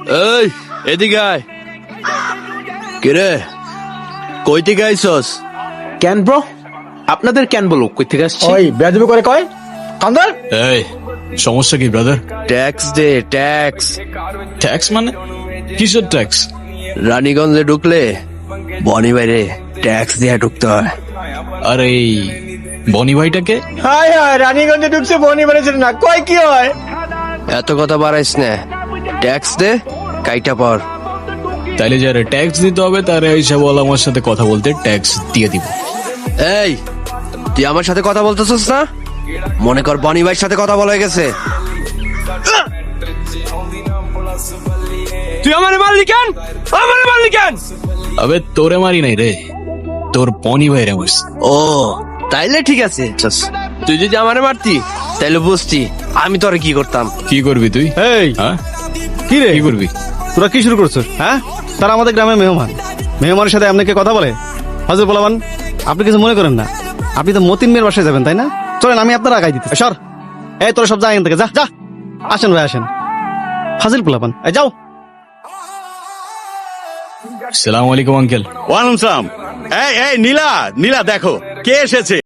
এই এদিকে আয়। কিরে কই থেকে আইছস? কেন ব্রো? আপনাদের কেন বলো কই থেকে আসছি? ওই বেয়াদবি করে কয় কান্দার। এই সমস্যা কি ব্রাদার? ট্যাক্স দে ট্যাক্স। ট্যাক্স মানে কিসের ট্যাক্স? রানীগঞ্জে ঢুকলে বনি বাইরে ট্যাক্স দিয়ে ঢুকতে হয়। আর এই বনি ভাইটাকে? হাই হাই, রানীগঞ্জে ঢুকছে বনি বেড়েছিল না, কয় কি হয়? এত কথা বাড়াইস না, ট্যাক্স দে কাইটা পর। তাইলে যারা ট্যাক্স দিতে হবে তারা এইসব আমার সাথে কথা বলতে ট্যাক্স দিয়ে দিব। এই তুই আমার সাথে কথা বলতেছিস না? মনে কর বনি ভাইয়ের সাথে কথা বলা হয়ে গেছে। তুই আমারে মারলি কেন? আমারে মারলি কেন? আবে তোরে মারি নাই রে, তোর বনি ভাইরে মারছি। ও তাইলে ঠিক আছে। তুই যদি আমারে মারতি তাইলে বুঝতি আমি তোরে কি করতাম। কি করবি তুই? এই হ্যাঁ কি রে, কি করবি? তোরা কি শুরু করছো? হ্যাঁ, তারা আমাদের গ্রামের মেহমান, মেহমানের সাথে আপনাকে কথা বলে? হাজর পোলাবান, আপনি কিছু মনে করেন না, আপনি তো মতিন মেয়ের বাসায় যাবেন তাই না? চলেন আমি আপনার আগাই দিতে। সর, এই তোরা সব যা এখান থেকে, যা যা। আসেন ভাই আসেন, ফাজিল পোলাবান, এই যাও। সালাম আলাইকুম আঙ্কেল। ওয়ালাইকুম সালাম। এই নীলা, নীলা দেখো কে এসেছে।